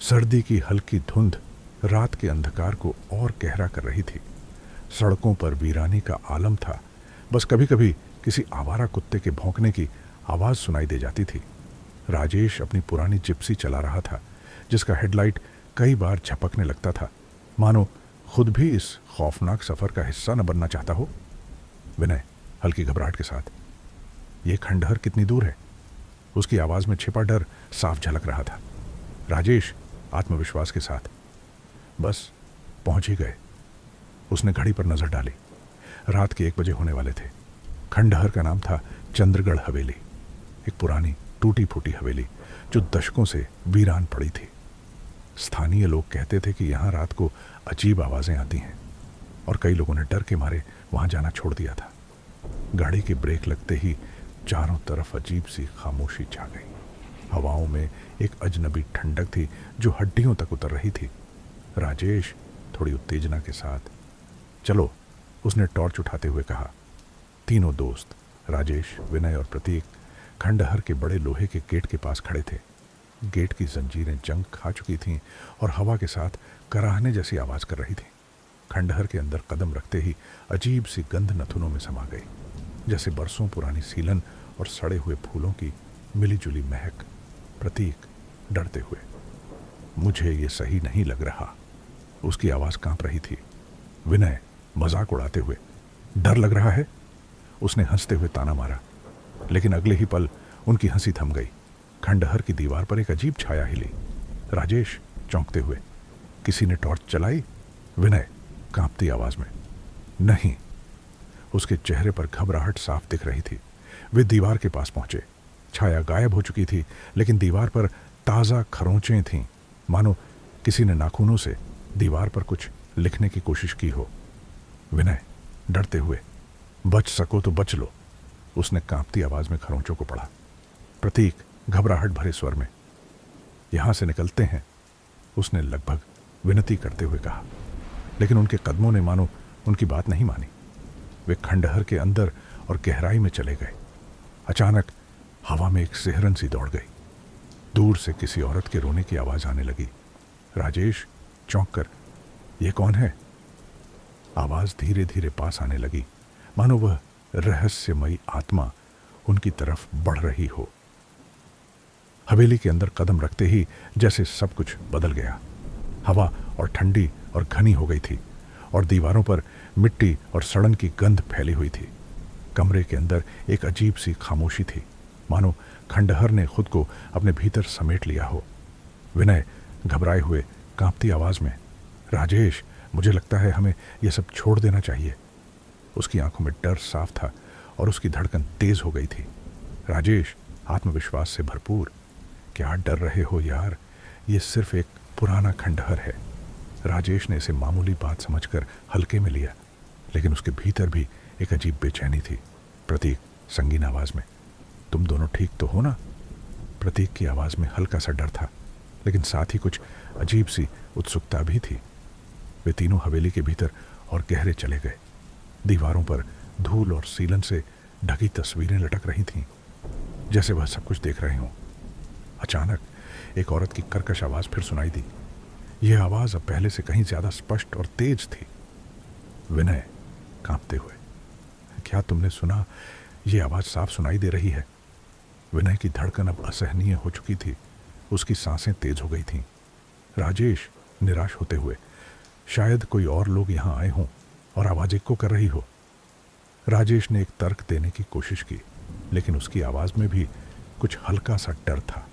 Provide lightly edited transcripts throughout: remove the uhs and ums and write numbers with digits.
सर्दी की हल्की धुंध रात के अंधकार को और गहरा कर रही थी। सड़कों पर वीरानी का आलम था। बस कभी कभी किसी आवारा कुत्ते के भौंकने की आवाज सुनाई दे जाती थी। राजेश अपनी पुरानी जिप्सी चला रहा था, जिसका हेडलाइट कई बार झपकने लगता था, मानो खुद भी इस खौफनाक सफर का हिस्सा न बनना चाहता हो। विनय हल्की घबराहट के साथ, ये खंडहर कितनी दूर है? उसकी आवाज में छिपा डर साफ झलक रहा था। राजेश आत्मविश्वास के साथ, बस पहुंच ही गए। उसने घड़ी पर नजर डाली। रात के 1 बजे होने वाले थे। खंडहर का नाम था चंद्रगढ़ हवेली, एक पुरानी टूटी फूटी हवेली जो दशकों से वीरान पड़ी थी। स्थानीय लोग कहते थे कि यहाँ रात को अजीब आवाजें आती हैं और कई लोगों ने डर के मारे वहां जाना छोड़ दिया था। गाड़ी के ब्रेक लगते ही चारों तरफ अजीब सी खामोशी छा गई। हवाओं में एक अजनबी ठंडक थी जो हड्डियों तक उतर रही थी। राजेश थोड़ी उत्तेजना के साथ, चलो, उसने टॉर्च उठाते हुए कहा। तीनों दोस्त राजेश, विनय और प्रतीक खंडहर के बड़े लोहे के गेट के पास खड़े थे। गेट की जंजीरें जंग खा चुकी थीं और हवा के साथ कराहने जैसी आवाज कर रही थी। खंडहर के अंदर कदम रखते ही अजीब सी गंध नथुनों में समा गई, जैसे बरसों पुरानी सीलन और सड़े हुए फूलों की मिलीजुली महक। प्रतीक डरते हुए, मुझे ये सही नहीं लग रहा। उसकी आवाज कांप रही थी। विनय मजाक उड़ाते हुए, डर लग रहा है? उसने हंसते हुए ताना मारा, लेकिन अगले ही पल उनकी हंसी थम गई। खंडहर की दीवार पर एक अजीब छाया हिली। राजेश चौंकते हुए, किसी ने टॉर्च चलाई? विनय कांपती आवाज में, नहीं। उसके चेहरे पर घबराहट साफ दिख रही थी। वे दीवार के पास पहुंचे। छाया गायब हो चुकी थी, लेकिन दीवार पर ताजा खरोंचें थीं, मानो किसी ने नाखूनों से दीवार पर कुछ लिखने की कोशिश की हो। विनय डरते हुए, बच सको तो बच लो। उसने कांपती आवाज में खरोंचों को पढ़ा। प्रतीक घबराहट भरे स्वर में, यहां से निकलते हैं, उसने लगभग विनती करते हुए कहा, लेकिन उनके कदमों ने मानो उनकी बात नहीं मानी। वे खंडहर के अंदर और गहराई में चले गए। अचानक हवा में एक सिहरन सी दौड़ गई। दूर से किसी औरत के रोने की आवाज आने लगी। राजेश चौंक कर, यह कौन है? आवाज धीरे धीरे पास आने लगी, मानो वह रहस्यमयी आत्मा उनकी तरफ बढ़ रही हो। हवेली के अंदर कदम रखते ही जैसे सब कुछ बदल गया। हवा और ठंडी और घनी हो गई थी और दीवारों पर मिट्टी और सड़न की गंध फैली हुई थी। कमरे के अंदर एक अजीब सी खामोशी थी, मानो खंडहर ने खुद को अपने भीतर समेट लिया हो। विनय घबराए हुए कांपती आवाज में, राजेश, मुझे लगता है हमें यह सब छोड़ देना चाहिए। उसकी आंखों में डर साफ था और उसकी धड़कन तेज हो गई थी। राजेश आत्मविश्वास से भरपूर, क्या डर रहे हो यार, ये सिर्फ एक पुराना खंडहर है। राजेश ने इसे मामूली बात समझकर हल्के में लिया, लेकिन उसके भीतर भी एक अजीब बेचैनी थी। प्रतीक संगीन आवाज में, तुम दोनों ठीक तो हो ना? प्रतीक की आवाज में हल्का सा डर था, लेकिन साथ ही कुछ अजीब सी उत्सुकता भी थी। वे तीनों हवेली के भीतर और गहरे चले गए। दीवारों पर धूल और सीलन से ढकी तस्वीरें लटक रही थीं, जैसे वह सब कुछ देख रहे हों। अचानक एक औरत की कर्कश आवाज फिर सुनाई दी। यह आवाज अब पहले से कहीं ज्यादा स्पष्ट और तेज थी। विनय कांपते हुए, क्या तुमने सुना? यह आवाज साफ सुनाई दे रही है। विनय की धड़कन अब असहनीय हो चुकी थी। उसकी सांसें तेज हो गई थीं। राजेश निराश होते हुए, शायद कोई और लोग यहां आए हों और आवाज इक्को कर रही हो। राजेश ने एक तर्क देने की कोशिश की, लेकिन उसकी आवाज में भी कुछ हल्का सा डर था।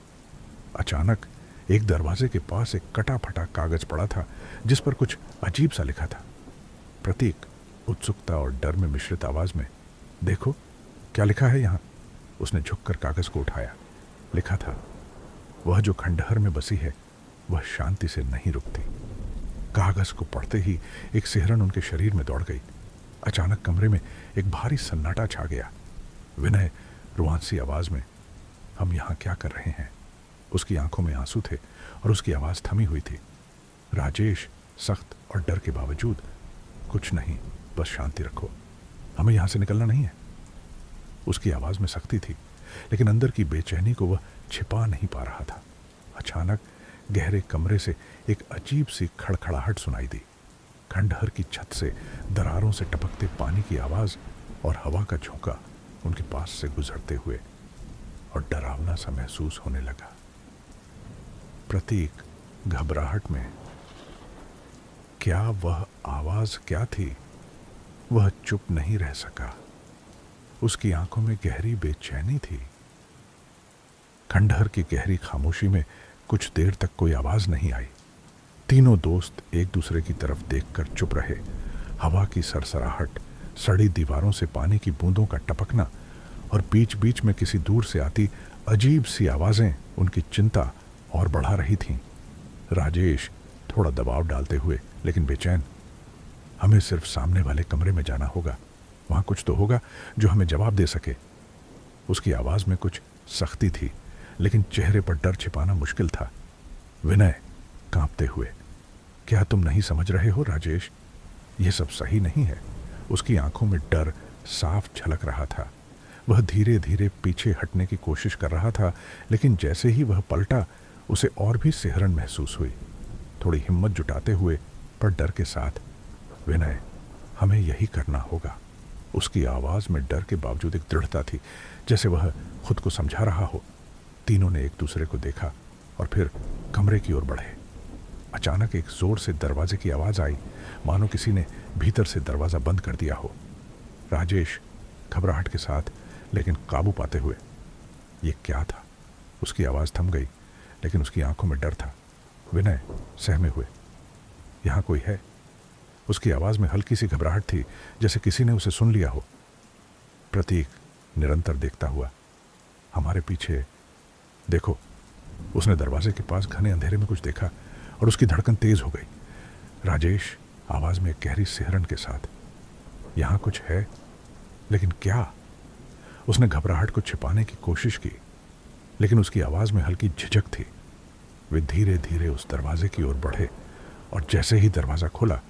अचानक एक दरवाजे के पास एक कटा फटा कागज पड़ा था, जिस पर कुछ अजीब सा लिखा था। प्रतीक उत्सुकता और डर में मिश्रित आवाज में, देखो क्या लिखा है यहाँ। उसने झुककर कागज को उठाया। लिखा था, वह जो खंडहर में बसी है वह शांति से नहीं रुकती। कागज को पढ़ते ही एक सिहरन उनके शरीर में दौड़ गई। अचानक कमरे में एक भारी सन्नाटा छा गया। विनय रुआंसी आवाज में, हम यहाँ क्या कर रहे हैं? उसकी आंखों में आंसू थे और उसकी आवाज थमी हुई थी। राजेश सख्त और डर के बावजूद, कुछ नहीं, बस शांति रखो, हमें यहां से निकलना नहीं है। उसकी आवाज में सख्ती थी, लेकिन अंदर की बेचैनी को वह छिपा नहीं पा रहा था। अचानक गहरे कमरे से एक अजीब सी खड़खड़ाहट सुनाई दी। खंडहर की छत से दरारों से टपकते पानी की आवाज और हवा का झोंका उनके पास से गुजरते हुए और डरावना सा महसूस होने लगा। प्रतीक घबराहट में, क्या वह आवाज क्या थी? वह चुप नहीं रह सका। उसकी आंखों में गहरी बेचैनी थी। खंडहर की गहरी खामोशी में कुछ देर तक कोई आवाज नहीं आई। तीनों दोस्त एक दूसरे की तरफ देखकर चुप रहे। हवा की सरसराहट, सड़ी दीवारों से पानी की बूंदों का टपकना और बीच बीच में किसी दूर से आती अजीब सी आवाजें उनकी चिंता और बढ़ा रही थीं। राजेश थोड़ा दबाव डालते हुए लेकिन बेचैन, हमें सिर्फ सामने वाले कमरे में जाना होगा, वहां कुछ तो होगा जो हमें जवाब दे सके। उसकी आवाज में कुछ सख्ती थी लेकिन चेहरे पर डर छिपाना मुश्किल था। विनय कांपते हुए, क्या तुम नहीं समझ रहे हो राजेश? यह सब सही नहीं है। उसकी आंखों में डर साफ झलक रहा था। वह धीरे धीरे पीछे हटने की कोशिश कर रहा था लेकिन जैसे ही वह पलटा उसे और भी सिहरन महसूस हुई। थोड़ी हिम्मत जुटाते हुए पर डर के साथ, विनय हमें यही करना होगा। उसकी आवाज में डर के बावजूद एक दृढ़ता थी, जैसे वह खुद को समझा रहा हो। तीनों ने एक दूसरे को देखा और फिर कमरे की ओर बढ़े। अचानक एक जोर से दरवाजे की आवाज आई, मानो किसी ने भीतर से दरवाजा बंद कर दिया हो। राजेश घबराहट के साथ लेकिन काबू पाते हुए, ये क्या था? उसकी आवाज थम गई लेकिन उसकी आंखों में डर था। विनय सहमे हुए, यहां कोई है? उसकी आवाज में हल्की सी घबराहट थी, जैसे किसी ने उसे सुन लिया हो। प्रतीक निरंतर देखता हुआ, हमारे पीछे देखो। उसने दरवाजे के पास घने अंधेरे में कुछ देखा और उसकी धड़कन तेज हो गई। राजेश आवाज में एक गहरी सिहरन के साथ, यहां कुछ है, लेकिन क्या? उसने घबराहट को छिपाने की कोशिश की लेकिन उसकी आवाज में हल्की झिझक थी। वे धीरे धीरे उस दरवाजे की ओर बढ़े और जैसे ही दरवाजा खुला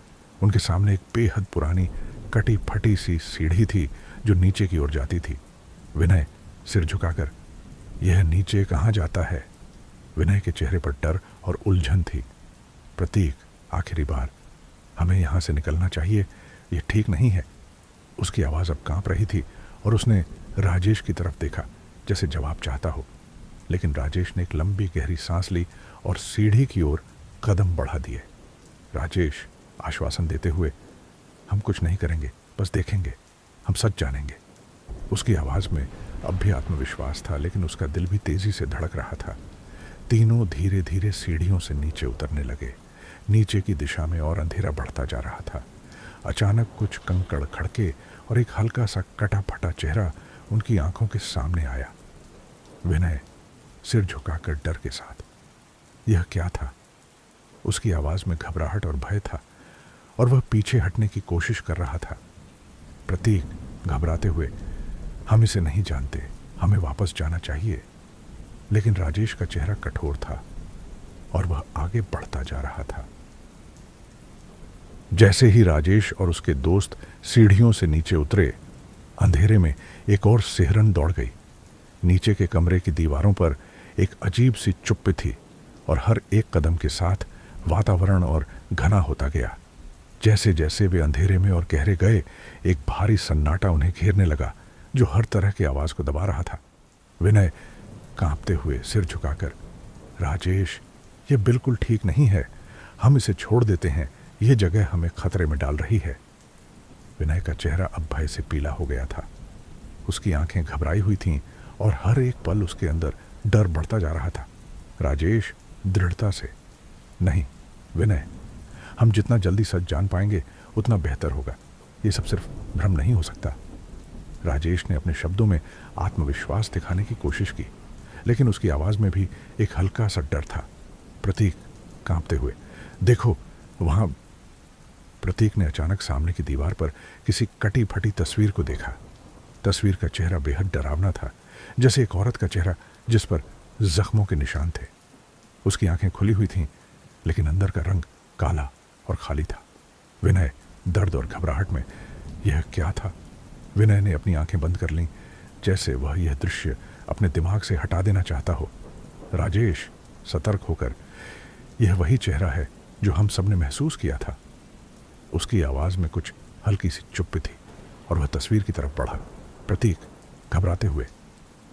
उनके सामने एक बेहद पुरानी कटी फटी सी सीढ़ी थी जो नीचे की ओर जाती थी। विनय सिर झुकाकर, यह नीचे कहां जाता है? विनय के चेहरे पर डर और उलझन थी। प्रतीक, आखिरी बार, हमें यहां से निकलना चाहिए, यह ठीक नहीं है। उसकी आवाज अब कांप रही थी और उसने राजेश की तरफ देखा जैसे जवाब चाहता हो, लेकिन राजेश ने एक लंबी गहरी सांस ली और सीढ़ी की ओर कदम बढ़ा दिए। राजेश आश्वासन देते हुए, हम कुछ नहीं करेंगे, बस देखेंगे, हम सच जानेंगे। उसकी आवाज में अब भी आत्मविश्वास था लेकिन उसका दिल भी तेजी से धड़क रहा था। तीनों धीरे धीरे सीढ़ियों से नीचे उतरने लगे। नीचे की दिशा में और अंधेरा बढ़ता जा रहा था। अचानक कुछ कंकड़ खड़के और एक हल्का सा कटा फटा चेहरा उनकी आंखों के सामने आया। विनय सिर झुकाकर डर के साथ, यह क्या था? उसकी आवाज में घबराहट और भय था और वह पीछे हटने की कोशिश कर रहा था। प्रतीक घबराते हुए, हम इसे नहीं जानते, हमें वापस जाना चाहिए। लेकिन राजेश का चेहरा कठोर था और वह आगे बढ़ता जा रहा था। जैसे ही राजेश और उसके दोस्त सीढ़ियों से नीचे उतरे, अंधेरे में एक और सिहरन दौड़ गई। नीचे के कमरे की दीवारों पर एक अजीब सी चुप्पी थी और हर एक कदम के साथ वातावरण और घना होता गया। जैसे जैसे वे अंधेरे में और गहरे गए, एक भारी सन्नाटा उन्हें घेरने लगा जो हर तरह की आवाज को दबा रहा था। विनय कांपते हुए सिर झुकाकर, राजेश, ये बिल्कुल ठीक नहीं है, हम इसे छोड़ देते हैं, यह जगह हमें खतरे में डाल रही है। विनय का चेहरा अब भय से पीला हो गया था। उसकी आंखें घबराई हुई थीं और हर एक पल उसके अंदर डर बढ़ता जा रहा था। राजेश दृढ़ता से, नहीं विनय, हम जितना जल्दी सच जान पाएंगे उतना बेहतर होगा, ये सब सिर्फ भ्रम नहीं हो सकता। राजेश ने अपने शब्दों में आत्मविश्वास दिखाने की कोशिश की लेकिन उसकी आवाज में भी एक हल्का सा डर था। प्रतीक कांपते हुए, देखो वहां। प्रतीक ने अचानक सामने की दीवार पर किसी कटी फटी तस्वीर को देखा। तस्वीर का चेहरा बेहद डरावना था, जैसे एक औरत का चेहरा जिस पर जख्मों के निशान थे। उसकी आंखें खुली हुई थीं लेकिन अंदर का रंग काला और खाली था। विनय दर्द और घबराहट में, यह क्या था? विनय ने अपनी आंखें बंद कर लीं, जैसे वह यह दृश्य अपने दिमाग से हटा देना चाहता हो। राजेश सतर्क होकर, यह वही चेहरा है जो हम सबने महसूस किया था। उसकी आवाज में कुछ हल्की सी चुप्पी थी और वह तस्वीर की तरफ बढ़ा। प्रतीक, घबराते हुए,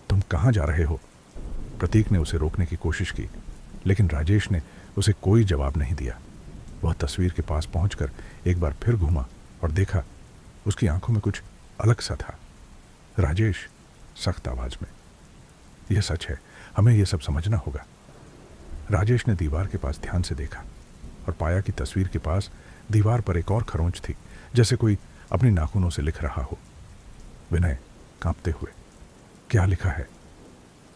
तुम कहाँ जा रहे हो? प्रतीक ने उसे रोकने की कोशिश की, लेकिन राजेश ने उसे कोई जवाब नहीं दिया। वह तस्वीर के पास पहुंचकर एक बार फिर घूमा और देखा उसकी आंखों में कुछ अलग सा था। राजेश, सख्त आवाज में, यह सच है, हमें यह सब समझना होगा। राजेश ने दीवार के पास ध्यान से देखा और पाया कि तस्वीर के पास दीवार पर एक और खरोंच थी, जैसे कोई अपनी नाखूनों से लिख रहा हो। विनय, कांपते हुए, क्या लिखा है?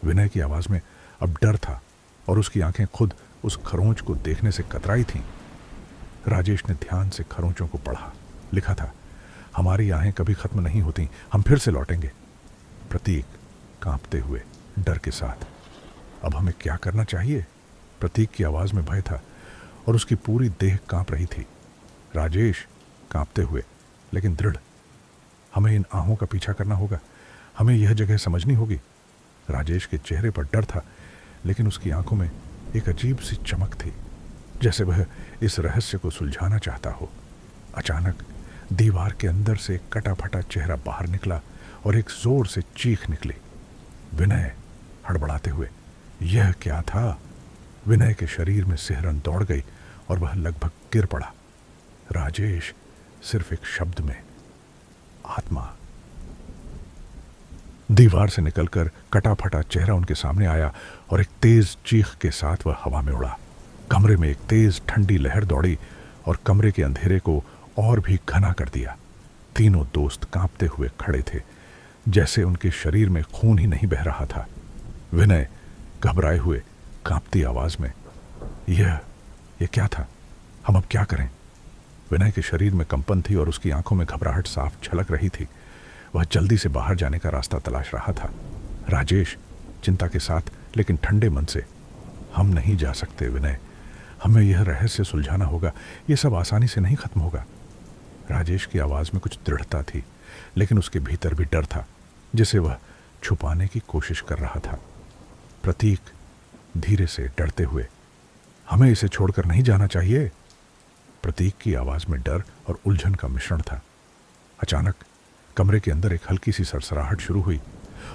विनय की आवाज में अब डर था और उसकी आंखें खुद उस खरोंच को देखने से कतराई थीं। राजेश ने ध्यान से खरोंचों को पढ़ा। लिखा था, हमारी आहें कभी खत्म नहीं होती, हम फिर से लौटेंगे। प्रतीक, कांपते हुए, डर के साथ, अब हमें क्या करना चाहिए? प्रतीक की आवाज में भय था और उसकी पूरी देह कांप रही थी। राजेश, कांपते हुए लेकिन दृढ़, हमें इन आहों का पीछा करना होगा, हमें यह जगह समझनी होगी। राजेश के चेहरे पर डर था, लेकिन उसकी आंखों में एक अजीब सी चमक थी, जैसे वह इस रहस्य को सुलझाना चाहता हो। अचानक दीवार के अंदर से एक कटा फटा चेहरा बाहर निकला और एक जोर से चीख निकली। विनय, हड़बड़ाते हुए, यह क्या था? विनय के शरीर में सिहरन दौड़ गई और वह लगभग गिर पड़ा। राजेश, सिर्फ एक शब्द में, आत्मा। दीवार से निकलकर कटा फटा चेहरा उनके सामने आया और एक तेज चीख के साथ वह हवा में उड़ा। कमरे में एक तेज ठंडी लहर दौड़ी और कमरे के अंधेरे को और भी घना कर दिया। तीनों दोस्त कांपते हुए खड़े थे, जैसे उनके शरीर में खून ही नहीं बह रहा था। विनय, घबराए हुए, कांपती आवाज में, यह क्या था? हम अब क्या करें? विनय के शरीर में कंपन थी और उसकी आंखों में घबराहट साफ झलक रही थी। वह जल्दी से बाहर जाने का रास्ता तलाश रहा था। राजेश, चिंता के साथ लेकिन ठंडे मन से, हम नहीं जा सकते विनय, हमें यह रहस्य सुलझाना होगा, यह सब आसानी से नहीं खत्म होगा। राजेश की आवाज में कुछ दृढ़ता थी, लेकिन उसके भीतर भी डर था, जिसे वह छुपाने की कोशिश कर रहा था। प्रतीक, धीरे से, डरते हुए, हमें इसे छोड़कर नहीं जाना चाहिए। प्रतीक की आवाज में डर और उलझन का मिश्रण था। अचानक कमरे के अंदर एक हल्की सी सरसराहट शुरू हुई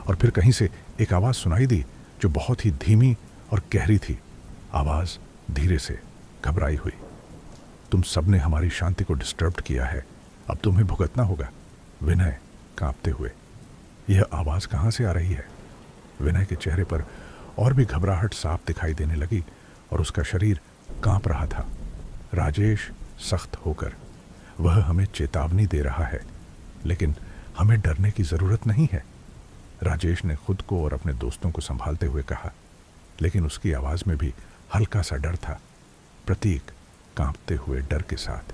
और फिर कहीं से एक आवाज सुनाई दी जो बहुत ही धीमी और गहरी थी। आवाज धीरे से, घबराई हुई, तुम सबने हमारी शांति को डिस्टर्ब किया है, अब तुम्हें भुगतना होगा। विनय, कांपते हुए, यह आवाज कहां से आ रही है? विनय के चेहरे पर और भी घबराहट साफ दिखाई देने लगी और उसका शरीर कांप रहा था। राजेश, सख्त होकर, वह हमें चेतावनी दे रहा है, लेकिन हमें डरने की जरूरत नहीं है। राजेश ने खुद को और अपने दोस्तों को संभालते हुए कहा, लेकिन उसकी आवाज में भी हल्का सा डर था। प्रतीक, कांपते हुए डर के साथ,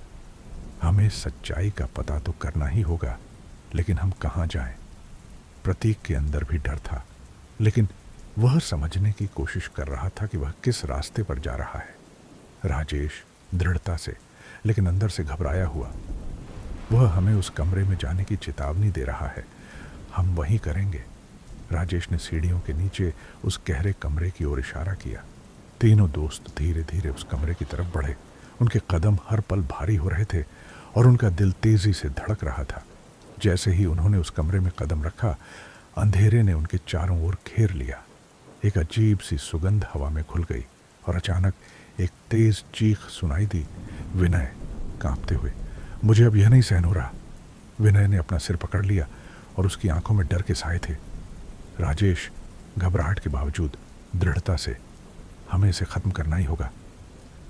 हमें सच्चाई का पता तो करना ही होगा, लेकिन हम कहां जाएं? प्रतीक के अंदर भी डर था, लेकिन वह समझने की कोशिश कर रहा था कि वह किस रास्ते पर जा रहा है। राजेश, दृढ़ता से लेकिन अंदर से घबराया हुआ, वह हमें उस कमरे में जाने की चेतावनी दे रहा है, हम वहीं करेंगे। राजेश ने सीढ़ियों के नीचे उस गहरे कमरे की ओर इशारा किया। तीनों दोस्त धीरे धीरे उस कमरे की तरफ बढ़े। उनके कदम हर पल भारी हो रहे थे और उनका दिल तेजी से धड़क रहा था। जैसे ही उन्होंने उस कमरे में कदम रखा, अंधेरे ने उनके चारों ओर घेर लिया। एक अजीब सी सुगंध हवा में घुल गई और अचानक एक तेज चीख सुनाई दी। विनय, कांपते हुए, मुझे अब यह नहीं सहन हो रहा। विनय ने अपना सिर पकड़ लिया और उसकी आंखों में डर के साए थे। राजेश, घबराहट के बावजूद दृढ़ता से, हमें इसे खत्म करना ही होगा।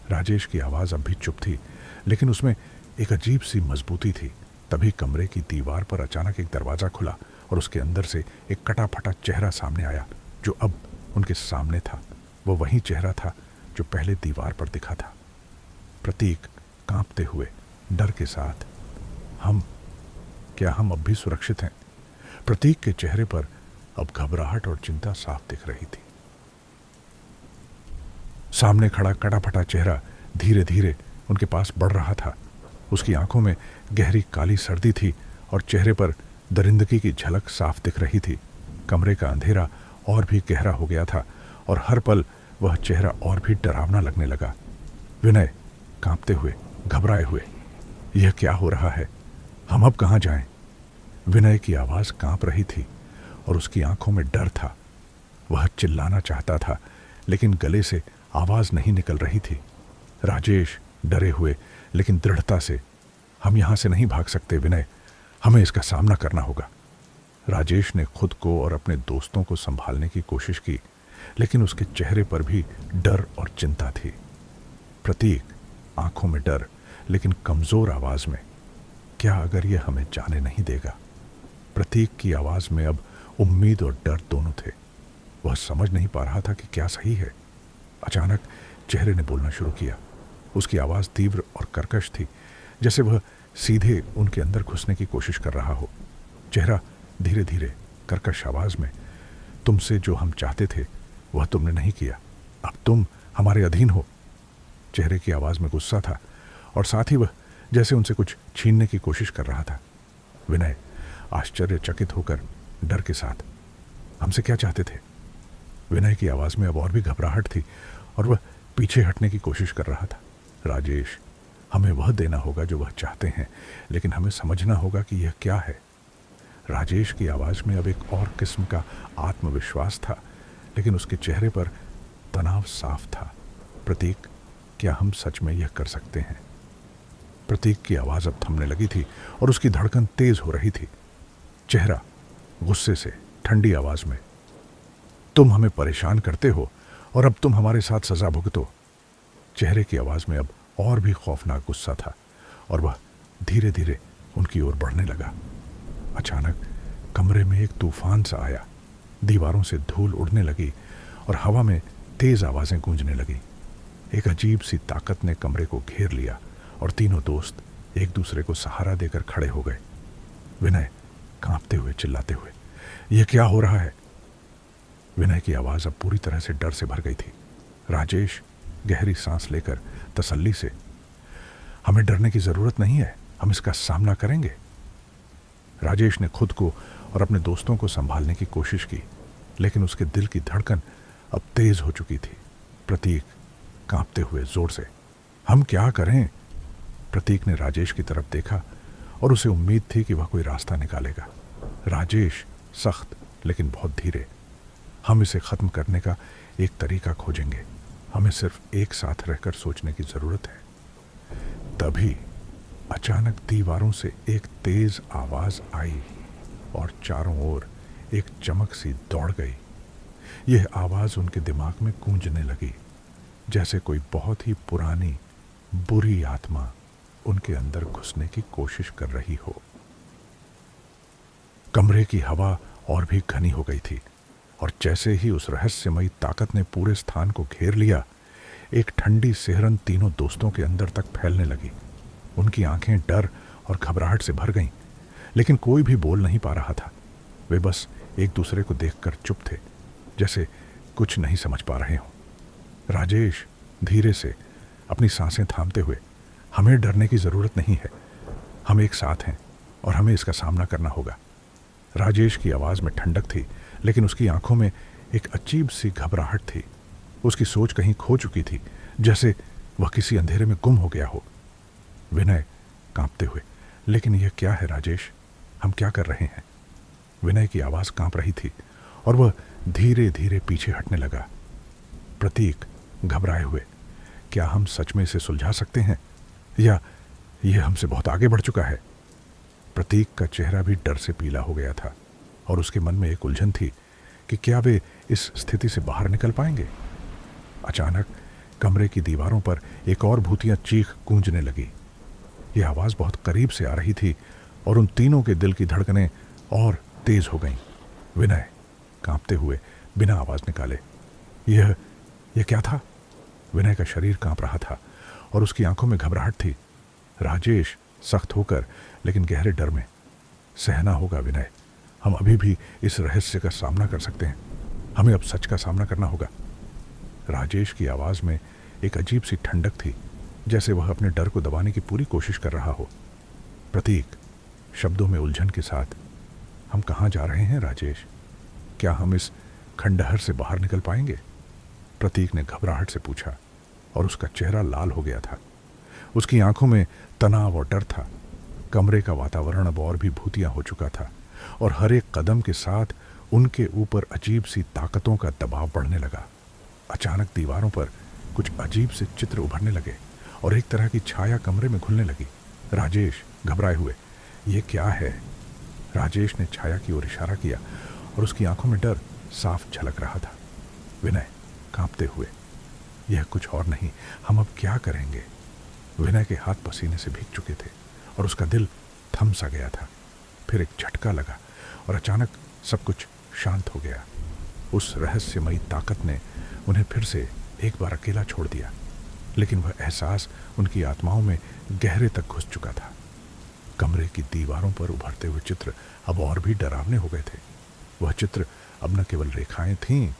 राजेश की आवाज अब भी चुप थी, लेकिन उसमें एक अजीब सी मजबूती थी। तभी कमरे की दीवार पर अचानक एक दरवाजा खुला और उसके अंदर से एक कटा फटा चेहरा सामने आया, जो अब उनके सामने था। वो वही चेहरा था जो पहले दीवार पर दिखा था। प्रतीक, कांपते हुए, डर के साथ, क्या हम अब भी सुरक्षित हैं? प्रतीक के चेहरे पर अब घबराहट और चिंता साफ दिख रही थी। सामने खड़ा कटा फटा चेहरा धीरे धीरे उनके पास बढ़ रहा था। उसकी आंखों में गहरी काली सर्दी थी और चेहरे पर दरिंदगी की झलक साफ दिख रही थी। कमरे का अंधेरा और भी गहरा हो गया था और हर पल वह चेहरा और भी डरावना लगने लगा। विनय कांपते हुए, घबराए हुए, यह क्या हो रहा है? हम अब कहाँ जाएं? विनय की आवाज कांप रही थी और उसकी आंखों में डर था। वह चिल्लाना चाहता था लेकिन गले से आवाज नहीं निकल रही थी। राजेश डरे हुए लेकिन दृढ़ता से, हम यहां से नहीं भाग सकते विनय, हमें इसका सामना करना होगा। राजेश ने खुद को और अपने दोस्तों को संभालने की कोशिश की लेकिन उसके चेहरे पर भी डर और चिंता थी। प्रतीक आंखों में डर लेकिन कमजोर आवाज में, क्या अगर यह हमें जाने नहीं देगा? प्रतीक की आवाज में अब उम्मीद और डर दोनों थे। वह समझ नहीं पा रहा था कि क्या सही है। अचानक चेहरे ने बोलना शुरू किया। उसकी आवाज तीव्र और कर्कश थी, जैसे वह सीधे उनके अंदर घुसने की कोशिश कर रहा हो। चेहरा धीरे धीरे कर्कश आवाज में, तुमसे जो हम चाहते थे वह तुमने नहीं किया, अब तुम हमारे अधीन हो। चेहरे की आवाज में गुस्सा था और साथ ही वह जैसे उनसे कुछ छीनने की कोशिश कर रहा था। विनय आश्चर्यचकित होकर डर के साथ, हमसे क्या चाहते थे? विनय की आवाज में अब और भी घबराहट थी और वह पीछे हटने की कोशिश कर रहा था। राजेश, हमें वह देना होगा जो वह चाहते हैं, लेकिन हमें समझना होगा कि यह क्या है। राजेश की आवाज में अब एक और किस्म का आत्मविश्वास था लेकिन उसके चेहरे पर तनाव साफ था। प्रतीक, क्या हम सच में यह कर सकते हैं? प्रतीक की आवाज अब थमने लगी थी और उसकी धड़कन तेज हो रही थी। चेहरा गुस्से से, ठंडी आवाज में, तुम हमें परेशान करते हो और अब तुम हमारे साथ सजा भुगतो। चेहरे की आवाज में अब और भी खौफनाक गुस्सा था और वह धीरे धीरे उनकी ओर बढ़ने लगा। अचानक कमरे में एक तूफान सा आया। दीवारों से धूल उड़ने लगी और हवा में तेज आवाजें गूंजने लगी। एक अजीब सी ताकत ने कमरे को घेर लिया और तीनों दोस्त एक दूसरे को सहारा देकर खड़े हो गए। विनय कांपते हुए, चिल्लाते हुए, यह क्या हो रहा है? विनय की आवाज अब पूरी तरह से डर से भर गई थी। राजेश गहरी सांस लेकर तसल्ली से, हमें डरने की जरूरत नहीं है, हम इसका सामना करेंगे। राजेश ने खुद को और अपने दोस्तों को संभालने की कोशिश की लेकिन उसके दिल की धड़कन अब तेज हो चुकी थी। प्रतीक कांपते हुए जोर से, हम क्या करें? प्रतीक ने राजेश की तरफ देखा और उसे उम्मीद थी कि वह कोई रास्ता निकालेगा। राजेश सख्त लेकिन बहुत धीरे, हम इसे खत्म करने का एक तरीका खोजेंगे, हमें सिर्फ एक साथ रहकर सोचने की जरूरत है। तभी अचानक दीवारों से एक तेज आवाज आई और चारों ओर एक चमक सी दौड़ गई। यह आवाज उनके दिमाग में गूंजने लगी, जैसे कोई बहुत ही पुरानी बुरी आत्मा उनके अंदर घुसने की कोशिश कर रही हो। कमरे की हवा और भी घनी हो गई थी और जैसे ही उस रहस्यमयी ताकत ने पूरे स्थान को घेर लिया, एक ठंडी सिहरन तीनों दोस्तों के अंदर तक फैलने लगी। उनकी आंखें डर और घबराहट से भर गईं, लेकिन कोई भी बोल नहीं पा रहा था। वे बस एक दूसरे को देखकर चुप थे, जैसे कुछ नहीं समझ पा रहे हों। राजेश धीरे से अपनी सांसें थामते हुए, हमें डरने की जरूरत नहीं है, हम एक साथ हैं और हमें इसका सामना करना होगा। राजेश की आवाज में ठंडक थी लेकिन उसकी आंखों में एक अजीब सी घबराहट थी। उसकी सोच कहीं खो चुकी थी, जैसे वह किसी अंधेरे में गुम हो गया हो। विनय कांपते हुए, लेकिन यह क्या है राजेश, हम क्या कर रहे हैं? विनय की आवाज कांप रही थी और वह धीरे धीरे पीछे हटने लगा। प्रतीक घबराए हुए, क्या हम सच में इसे सुलझा सकते हैं या यह हमसे बहुत आगे बढ़ चुका है? प्रतीक का चेहरा भी डर से पीला हो गया था और उसके मन में एक उलझन थी कि क्या वे इस स्थिति से बाहर निकल पाएंगे। अचानक कमरे की दीवारों पर एक और भूतिया चीख गूंजने लगी। यह आवाज बहुत करीब से आ रही थी और उन तीनों के दिल की धड़कनें और तेज हो गईं। विनय कांपते हुए बिना आवाज निकाले, यह क्या था? विनय का शरीर कांप रहा था और उसकी आंखों में घबराहट थी। राजेश सख्त होकर लेकिन गहरे डर में, सहना होगा विनय, हम अभी भी इस रहस्य का सामना कर सकते हैं, हमें अब सच का सामना करना होगा। राजेश की आवाज में एक अजीब सी ठंडक थी, जैसे वह अपने डर को दबाने की पूरी कोशिश कर रहा हो। प्रतीक शब्दों में उलझन के साथ, हम कहाँ जा रहे हैं राजेश, क्या हम इस खंडहर से बाहर निकल पाएंगे? प्रतीक ने घबराहट से पूछा। और उसका चेहरा लाल हो गया था। उसकी आंखों में तनाव और डर था। कमरे का वातावरण अब और भी भूतिया हो चुका था और हर एक कदम के साथ उनके ऊपर अजीब सी ताकतों का दबाव बढ़ने लगा। अचानक दीवारों पर कुछ अजीब से चित्र उभरने लगे और एक तरह की छाया कमरे में घुलने लगी। राजेश घबराए हुए, ये क्या है? राजेश ने छाया की ओर इशारा किया और उसकी आंखों में डर साफ झलक रहा था। विनय कांपते हुए, यह कुछ और नहीं, हम अब क्या करेंगे? विनय के हाथ पसीने से भीग चुके थे और उसका दिल थम सा गया था। फिर एक झटका लगा और अचानक सब कुछ शांत हो गया। उस रहस्यमयी ताकत ने उन्हें फिर से एक बार अकेला छोड़ दिया, लेकिन वह एहसास उनकी आत्माओं में गहरे तक घुस चुका था। कमरे की दीवारों पर उभरते हुए चित्र अब और भी डरावने हो गए थे। वह चित्र अब न केवल रेखाएं थीं,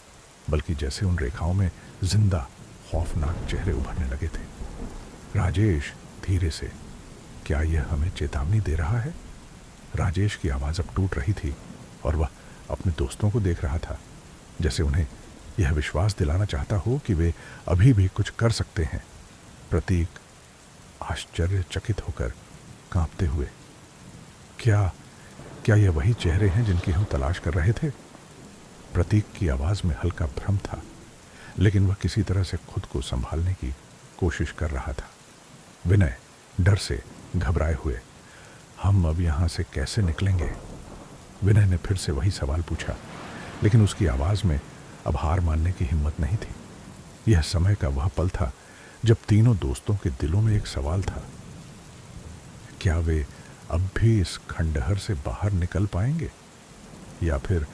बल्कि जैसे उन रेखाओं में जिंदा खौफनाक चेहरे उभरने लगे थे। राजेश धीरे से, क्या यह हमें चेतावनी दे रहा है? राजेश की आवाज अब टूट रही थी और वह अपने दोस्तों को देख रहा था, जैसे उन्हें यह विश्वास दिलाना चाहता हो कि वे अभी भी कुछ कर सकते हैं। प्रतीक आश्चर्यचकित होकर कांपते हुए, क्या ये वही चेहरे हैं जिनकी हम तलाश कर रहे थे? प्रतीक की आवाज में हल्का भ्रम था, लेकिन वह किसी तरह से खुद को संभालने की कोशिश कर रहा था। विनय डर से घबराए हुए, हम अब यहां से कैसे निकलेंगे? विनय ने फिर से वही सवाल पूछा, लेकिन उसकी आवाज में अब हार मानने की हिम्मत नहीं थी। यह समय का वह पल था जब तीनों दोस्तों के दिलों में एक सवाल था, क्या वे अब भी इस खंडहर से बाहर निकल पाएंगे या फिर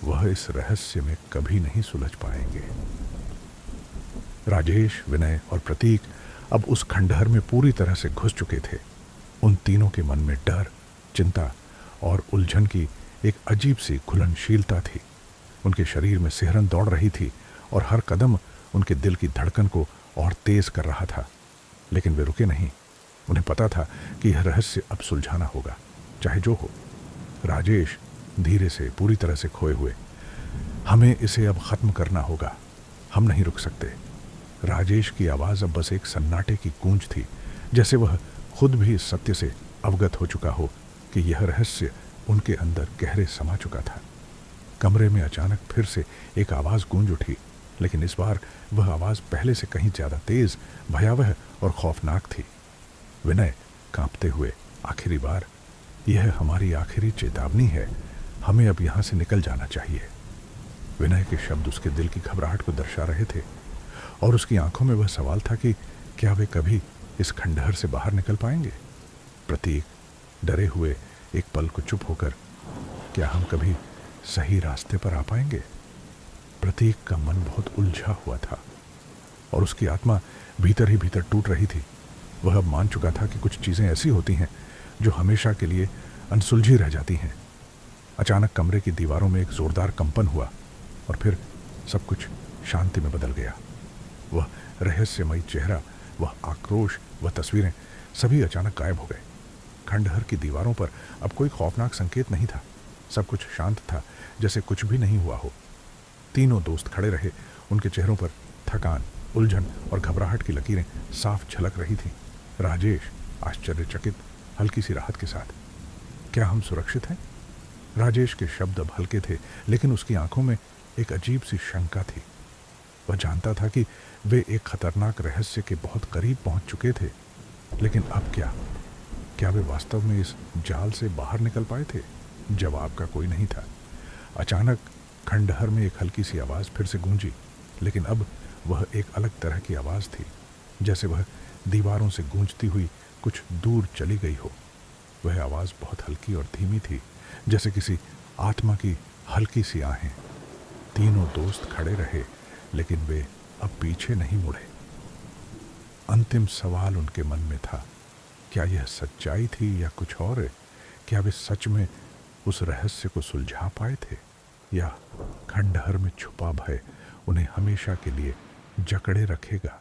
वह इस रहस्य में कभी नहीं सुलझ पाएंगे? राजेश, विनय और प्रतीक अब उस खंडहर में पूरी तरह से घुस चुके थे। उन तीनों के मन में डर, चिंता और उलझन की एक अजीब सी घुलनशीलता थी। उनके शरीर में सिहरन दौड़ रही थी और हर कदम उनके दिल की धड़कन को और तेज कर रहा था। लेकिन वे रुके नहीं। उन्हें पता था कि यह रहस्य अब सुलझाना होगा, चाहे जो हो। राजेश धीरे से, पूरी तरह से खोए हुए, हमें इसे अब खत्म करना होगा, हम नहीं रुक सकते। राजेश की आवाज अब बस एक सन्नाटे की गूंज थी, जैसे वह खुद भी इस सत्य से अवगत हो चुका हो कि यह रहस्य उनके अंदर गहरे समा चुका था। कमरे में अचानक फिर से एक आवाज गूंज उठी, लेकिन इस बार वह आवाज पहले से कहीं ज्यादा तेज, भयावह और खौफनाक थी। विनय कांपते हुए, आखिरी बार, यह हमारी आखिरी चेतावनी है, हमें अब यहां से निकल जाना चाहिए। विनय के शब्द उसके दिल की घबराहट को दर्शा रहे थे और उसकी आंखों में वह सवाल था कि क्या वे कभी इस खंडहर से बाहर निकल पाएंगे? प्रतीक डरे हुए एक पल को चुप होकर, क्या हम कभी सही रास्ते पर आ पाएंगे? प्रतीक का मन बहुत उलझा हुआ था और उसकी आत्मा भीतर ही भीतर टूट रही थी। वह अब मान चुका था कि कुछ चीजें ऐसी होती हैं जो हमेशा के लिए अनसुलझी रह जाती हैं। अचानक कमरे की दीवारों में एक जोरदार कंपन हुआ और फिर सब कुछ शांति में बदल गया। वह रहस्यमयी चेहरा, वह आक्रोश, वह तस्वीरें, सभी अचानक गायब हो गए। खंडहर की दीवारों पर अब कोई खौफनाक संकेत नहीं था। सब कुछ शांत था, जैसे कुछ भी नहीं हुआ हो। तीनों दोस्त खड़े रहे। उनके चेहरों पर थकान, उलझन और घबराहट की लकीरें साफ झलक रही थीं। राजेश आश्चर्यचकित, हल्की सी राहत के साथ, क्या हम सुरक्षित हैं? राजेश के शब्द अब हल्के थे, लेकिन उसकी आंखों में एक अजीब सी शंका थी। वह जानता था कि वे एक खतरनाक रहस्य के बहुत करीब पहुंच चुके थे, लेकिन अब क्या वे वास्तव में इस जाल से बाहर निकल पाए थे? जवाब का कोई नहीं था। अचानक खंडहर में एक हल्की सी आवाज फिर से गूंजी, लेकिन अब वह एक अलग तरह की आवाज थी, जैसे वह दीवारों से गूंजती हुई कुछ दूर चली गई हो। वह आवाज बहुत हल्की और धीमी थी, जैसे किसी आत्मा की हल्की सी आहें। तीनों दोस्त खड़े रहे, लेकिन वे अब पीछे नहीं मुड़े। अंतिम सवाल उनके मन में था, क्या यह सच्चाई थी या कुछ और? क्या वे सच में उस रहस्य को सुलझा पाए थे, या खंडहर में छुपा भय उन्हें हमेशा के लिए जकड़े रखेगा?